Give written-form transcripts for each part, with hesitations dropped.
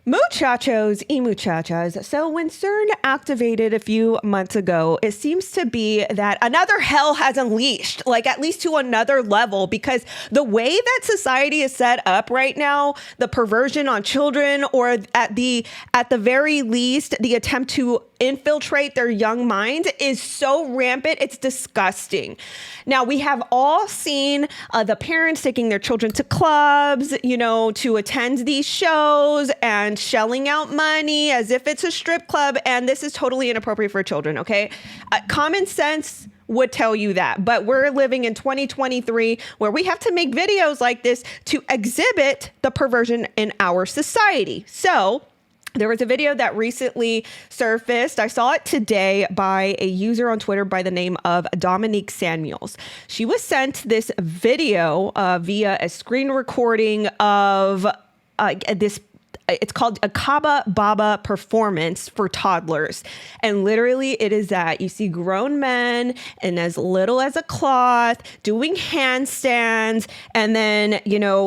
Muchachos y muchachas. So when CERN activated a few months ago, it seems to be that another hell has unleashed, like at least to another level, because the way that society is set up right now, the perversion on children, or at the very least, the attempt to infiltrate their young minds is so rampant. It's disgusting. Now, we have all seen the parents taking their children to clubs, to attend these shows and shelling out money as if it's a strip club. And this is totally inappropriate for children. Okay. Common sense would tell you that, but we're living in 2023 where we have to make videos like this to exhibit the perversion in our society. So there was a video that recently surfaced. I saw it today by a user on Twitter by the name of 𝘏𝘶𝘮𝘢𝘮𝘢. She was sent this video via a screen recording of this. It's called a Cabababa performance for toddlers. And literally it is that you see grown men in as little as a cloth doing handstands, and then,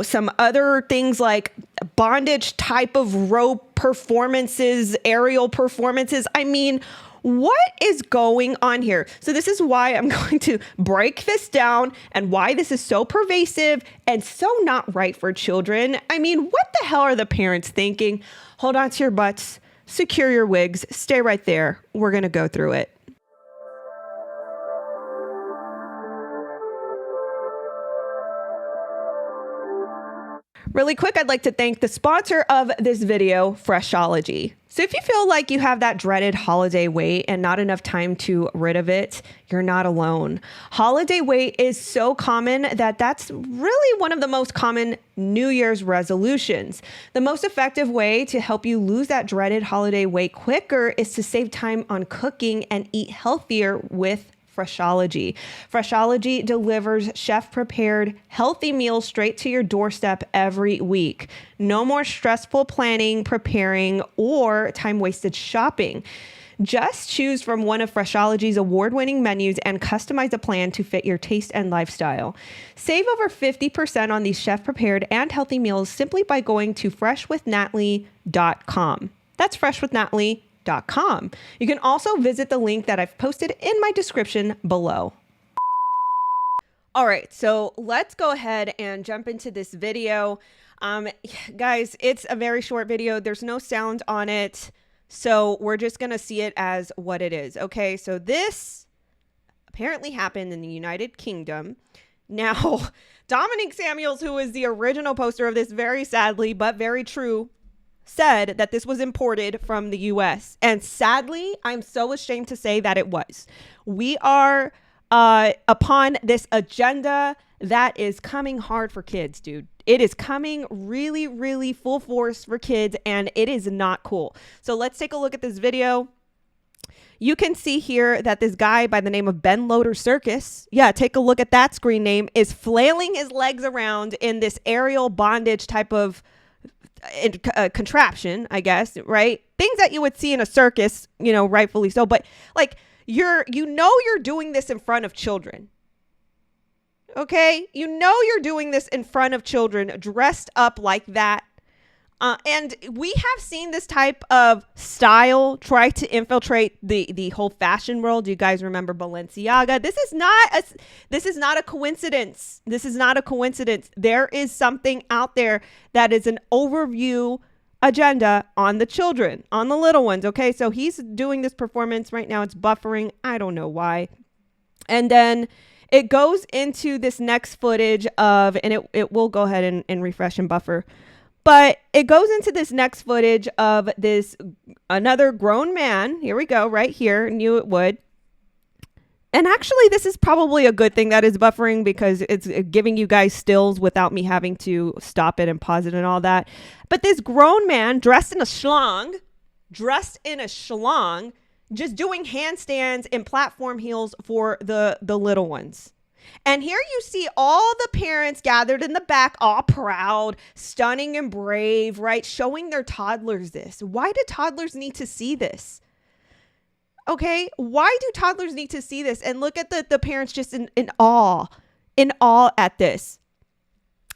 some other things like bondage type of rope performances, aerial performances. I mean, what is going on here? So this is why I'm going to break this down and why this is so pervasive and so not right for children. I mean, what the hell are the parents thinking? Hold on to your butts, secure your wigs, stay right there. We're going to go through it. Really quick, I'd like to thank the sponsor of this video, Freshology. So if you feel like you have that dreaded holiday weight and not enough time to rid of it, you're not alone. Holiday weight is so common that that's really one of the most common New Year's resolutions. The most effective way to help you lose that dreaded holiday weight quicker is to save time on cooking and eat healthier with Freshology. Freshology delivers chef-prepared, healthy meals straight to your doorstep every week. No more stressful planning, preparing, or time-wasted shopping. Just choose from one of Freshology's award-winning menus and customize a plan to fit your taste and lifestyle. Save over 50% on these chef-prepared and healthy meals simply by going to freshwithnatalie.com. That's freshwithnatalie.com. You can also visit the link that I've posted in my description below. All right, so let's go ahead and jump into this video. Guys, it's a very short video. There's no sound on it, so we're just gonna see it as what it is. Okay, so this apparently happened in the United Kingdom. Now, 𝘏𝘶𝘮𝘢𝘮𝘢, who is the original poster of this, very sadly but very true, said that this was imported from the US. And sadly, I'm so ashamed to say that it was. We are upon this agenda that is coming hard for kids, dude. It is coming really, really full force for kids, and it is not cool. So let's take a look at this video. You can see here that this guy by the name of Ben Loader Circus, yeah, take a look at that screen name, is flailing his legs around in this aerial bondage type of contraption, I guess, right? Things that you would see in a circus, rightfully so. But like you're doing this in front of children. Okay. You're doing this in front of children dressed up like that. And we have seen this type of style try to infiltrate the whole fashion world. You guys remember Balenciaga? This is not a coincidence. This is not a coincidence. There is something out there that is an overview agenda on the children, on the little ones. Okay, so he's doing this performance right now. It's buffering. I don't know why. And then it goes into this next footage of, and it will go ahead and refresh and buffer. But it goes into this next footage of another grown man. Here we go, right here. Knew it would. And actually, this is probably a good thing that is buffering, because it's giving you guys stills without me having to stop it and pause it and all that. But this grown man dressed in a schlong, just doing handstands and platform heels for the little ones. And here you see all the parents gathered in the back, all proud, stunning and brave, right? Showing their toddlers this. Why do toddlers need to see this? Okay, why do toddlers need to see this? And look at the parents just in awe at this.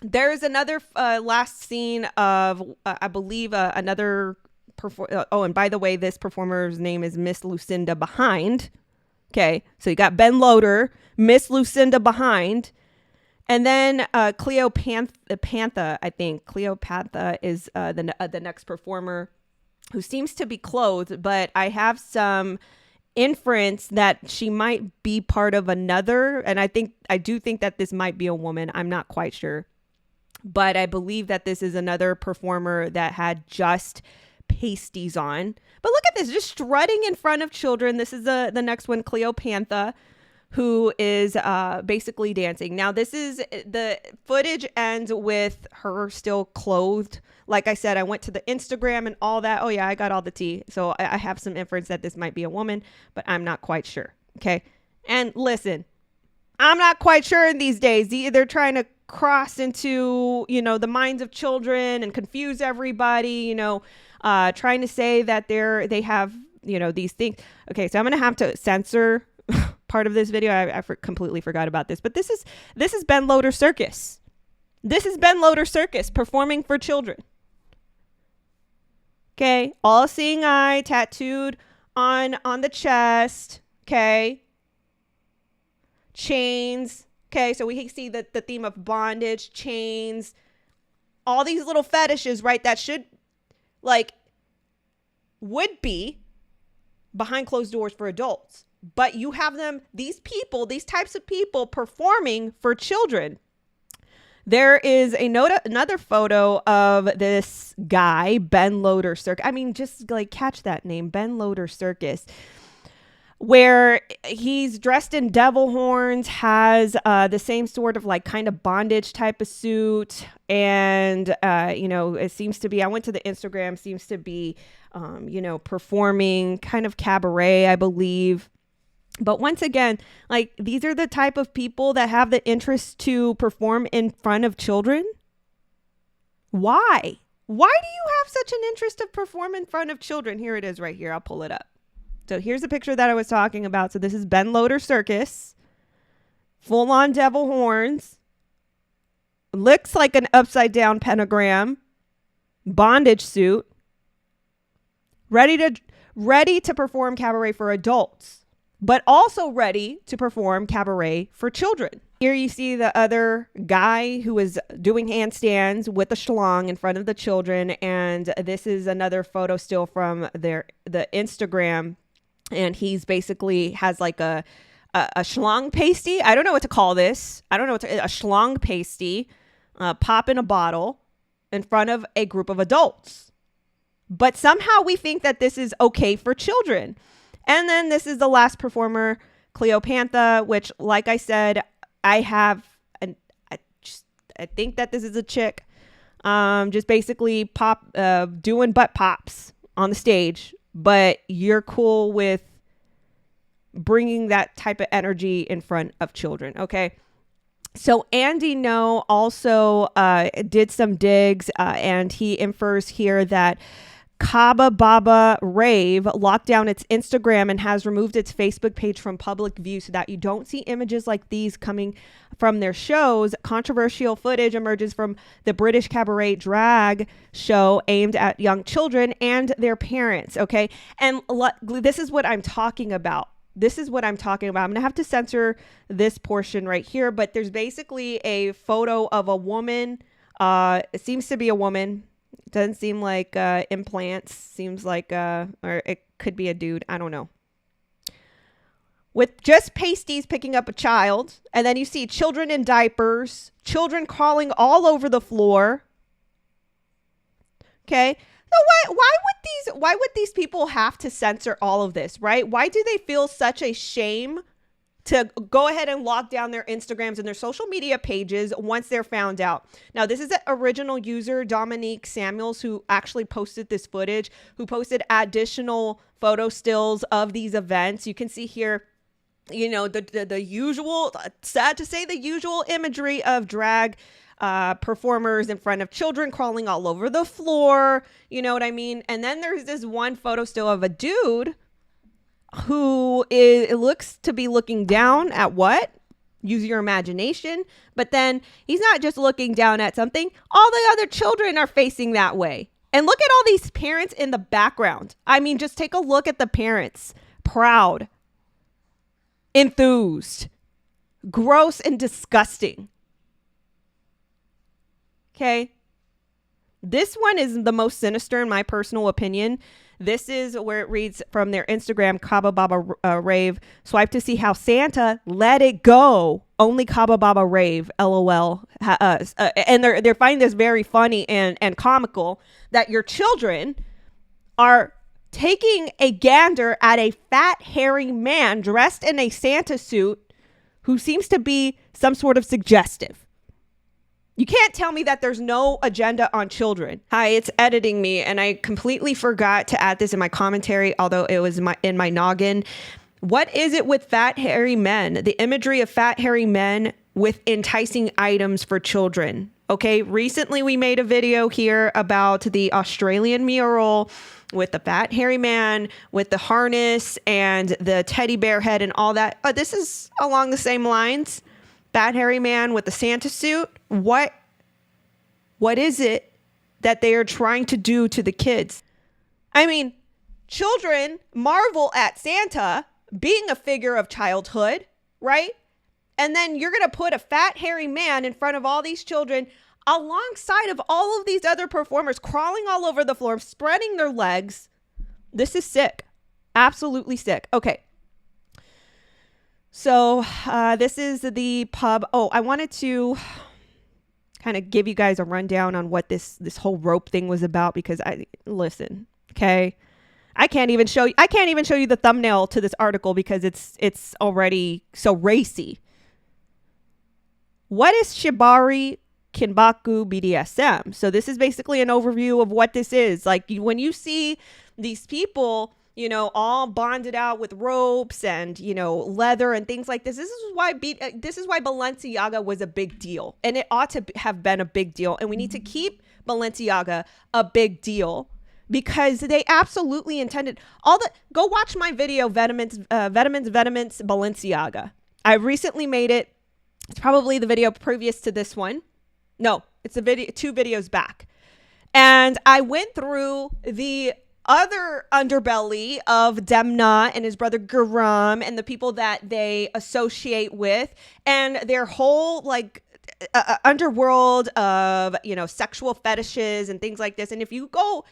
There's another last scene of, I believe, another oh, and by the way, this performer's name is Miss Lucinda Behind. Okay, so you got Ben Loader, Miss Lucinda Behind, and then 𝘏𝘶𝘮𝘢, I think. 𝘏𝘶𝘮𝘢 is the next performer, who seems to be clothed, but I have some inference that she might be part of another, and I do think that this might be a woman. I'm not quite sure, but I believe that this is another performer that had just pasties on. But look at this, just strutting in front of children. This is the next one, 𝘏𝘶𝘮𝘢, who is basically dancing. Now, this is, the footage ends with her still clothed. Like I said, I went to the Instagram and all that. Oh yeah, I got all the tea. So I have some inference that this might be a woman, but I'm not quite sure. Okay. And listen, I'm not quite sure in these days. They're trying to cross into, the minds of children and confuse everybody, trying to say that they have, these things. Okay. So I'm going to have to censor part of this video. I completely forgot about this, but this is Ben Loader Circus. This is Ben Loader Circus performing for children. Okay. All seeing eye tattooed on the chest. Okay. Chains. Okay. So we see the theme of bondage, chains, all these little fetishes, right? That would be behind closed doors for adults, but you have these types of people performing for children. There is another photo of this guy, Ben Loader Circus. I mean, just catch that name, Ben Loader Circus, where he's dressed in devil horns, has the same sort of kind of bondage type of suit. And, it seems to be, I went to the Instagram, seems to be, performing kind of cabaret, I believe. But once again, these are the type of people that have the interest to perform in front of children. Why? Why do you have such an interest to perform in front of children? Here it is right here. I'll pull it up. So here's the picture that I was talking about. So this is Ben Loader Circus. Full on devil horns. Looks like an upside down pentagram. Bondage suit. Ready to perform cabaret for adults, but also ready to perform cabaret for children. Here you see the other guy who is doing handstands with a schlong in front of the children. And this is another photo still from the Instagram. And he's basically has a schlong pasty. I don't know what to call this. I don't know a schlong pasty, pop in a bottle in front of a group of adults. But somehow we think that this is okay for children. And then this is the last performer, 𝘏𝘶𝘮𝘢, which, like I said, I think that this is a chick, just basically doing butt pops on the stage, but you're cool with bringing that type of energy in front of children. Okay. So Andy No also did some digs, and he infers here that Cabababa Rave locked down its Instagram and has removed its Facebook page from public view so that you don't see images like these coming from their shows. Controversial footage emerges from the British cabaret drag show aimed at young children and their parents. Okay. And this is what I'm talking about. I'm going to have to censor this portion right here, but there's basically a photo of a woman. It seems to be a woman. Doesn't seem like implants. Seems like, or it could be a dude. I don't know. With just pasties picking up a child. And then you see children in diapers. Children crawling all over the floor. Okay. So why would these people have to censor all of this, right? Why do they feel such a shame to go ahead and lock down their Instagrams and their social media pages once they're found out? Now, this is the original user, Dominique Samuels, who actually posted this footage, who posted additional photo stills of these events. You can see here, the usual, sad to say, the usual imagery of drag performers in front of children crawling all over the floor. You know what I mean? And then there's this one photo still of a dude who looks to be looking down at what? Use your imagination. But then he's not just looking down at something. All the other children are facing that way. And look at all these parents in the background. I mean, just take a look at the parents. Proud, enthused, gross and disgusting. Okay. This one is the most sinister in my personal opinion. This is where it reads from their Instagram, Cabababa rave. Swipe to see how Santa let it go. Only Cabababa rave, LOL. And they're finding this very funny and comical that your children are taking a gander at a fat, hairy man dressed in a Santa suit who seems to be some sort of suggestive. You can't tell me that there's no agenda on children. Hi, it's editing me, and I completely forgot to add this in my commentary, although it was in my noggin. What is it with fat, hairy men? The imagery of fat, hairy men with enticing items for children. Okay, recently we made a video here about the Australian mural with the fat, hairy man, with the harness and the teddy bear head and all that. This is along the same lines. Fat, hairy man with the Santa suit. What is it that they are trying to do to the kids? I mean, children marvel at Santa being a figure of childhood, right? And then you're going to put a fat, hairy man in front of all these children alongside of all of these other performers crawling all over the floor, spreading their legs. This is sick. Absolutely sick. Okay. So this is the pub. Oh, I wanted to kind of give you guys a rundown on what this whole rope thing was about, because listen, okay. I can't even show you the thumbnail to this article because it's already so racy. What is shibari kinbaku BDSM? So this is basically an overview of what this is. Like when you see these people, all bonded out with ropes and, leather and things like this. This is why Balenciaga was a big deal, and it ought to have been a big deal. And we need to keep Balenciaga a big deal because they absolutely intended go watch my video, Venomance Balenciaga. I recently made it. It's probably the video previous to this one. No, it's a video, 2 videos back. And I went through the other underbelly of Demna and his brother Garam and the people that they associate with, and their whole underworld of, sexual fetishes and things like this. And if you go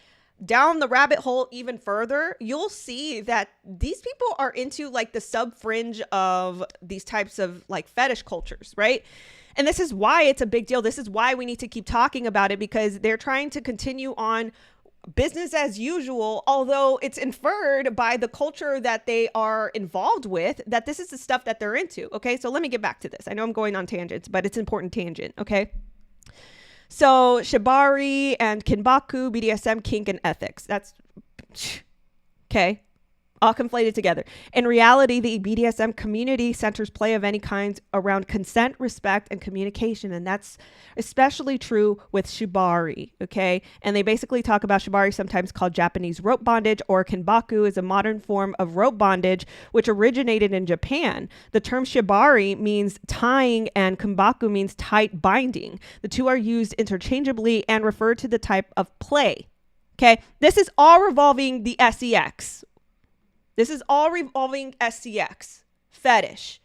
down the rabbit hole even further, you'll see that these people are into the sub fringe of these types of fetish cultures, right? And this is why it's a big deal. This is why we need to keep talking about it, because they're trying to continue on business as usual, although it's inferred by the culture that they are involved with that this is the stuff that they're into. Okay, so let me get back to this. I know I'm going on tangents, but it's an important tangent. Okay, so shibari and kinbaku, BDSM, kink, and ethics. That's okay. All conflated together. In reality, the BDSM community centers play of any kind around consent, respect, and communication. And that's especially true with shibari, okay? And they basically talk about shibari, sometimes called Japanese rope bondage, or kinbaku is a modern form of rope bondage, which originated in Japan. The term shibari means tying and kinbaku means tight binding. The two are used interchangeably and refer to the type of play, okay? This is all revolving the sex. This is all revolving SCX, fetish.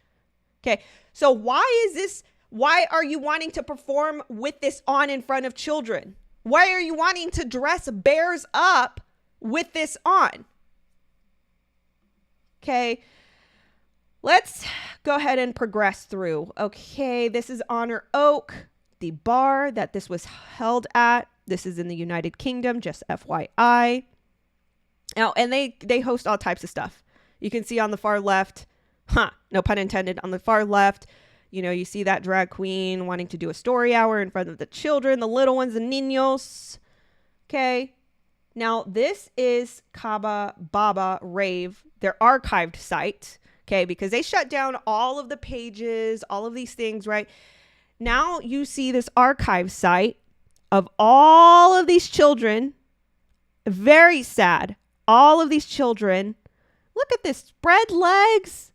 Okay, so why are you wanting to perform with this on in front of children? Why are you wanting to dress bears up with this on? Okay, let's go ahead and progress through. Okay, this is Honor Oak, the bar that this was held at. This is in the United Kingdom, just FYI. Oh, and they host all types of stuff. You can see on the far left, no pun intended, on the far left, you see that drag queen wanting to do a story hour in front of the children, the little ones, the niños. Okay. Now, this is Cabababa rave, their archived site. Okay. Because they shut down all of the pages, all of these things, right? Now you see this archive site of all of these children. Very sad. All of these children, look at this, spread legs,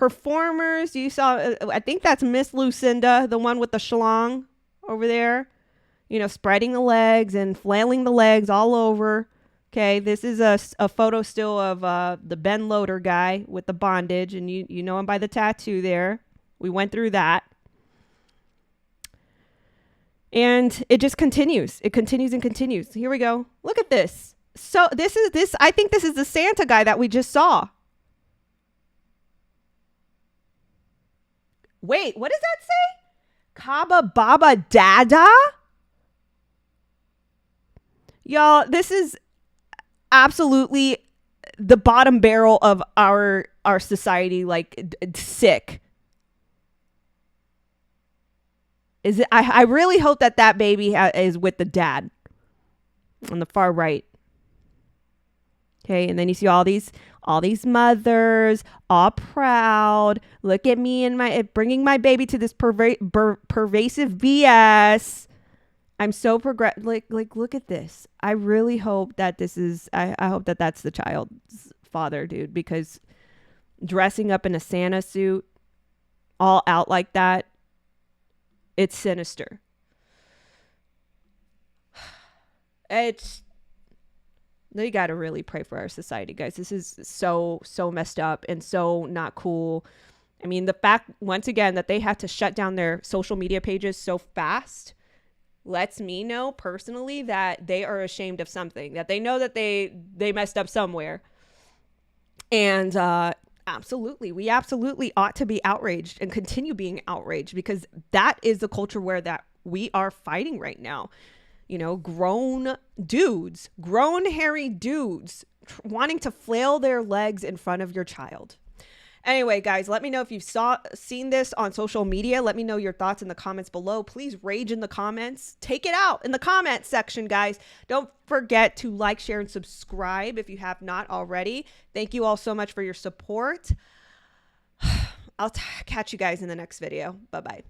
performers. You saw, I think that's Miss Lucinda, the one with the schlong over there, you know, spreading the legs and flailing the legs all over. Okay, this is a photo still of the Ben Loader guy with the bondage, and you know him by the tattoo there. We went through that. And it just continues. It continues and continues. Here we go. Look at this. So I think this is the Santa guy that we just saw. Wait, what does that say? Cabababa Dada? Y'all, this is absolutely the bottom barrel of our society, like sick. Is it? I really hope that baby is with the dad on the far right. Okay, and then you see all these mothers all proud. Look at me and bringing my baby to this pervasive BS. I'm so like look at this. I really hope that this is, I hope that that's the child's father, dude, because dressing up in a Santa suit all out like that, it's sinister. They got to really pray for our society, guys. This is so messed up and so not cool. I mean, the fact, once again, that they had to shut down their social media pages so fast lets me know personally that they are ashamed of something, that they know that they messed up somewhere. And we absolutely ought to be outraged and continue being outraged, because that is the culture where that we are fighting right now. You know, grown hairy dudes wanting to flail their legs in front of your child. Anyway, guys, let me know if you've seen this on social media. Let me know your thoughts in the comments below. Please rage in the comments. Take it out in the comments section, guys. Don't forget to like, share, and subscribe if you have not already. Thank you all so much for your support. I'll catch you guys in the next video. Bye-bye.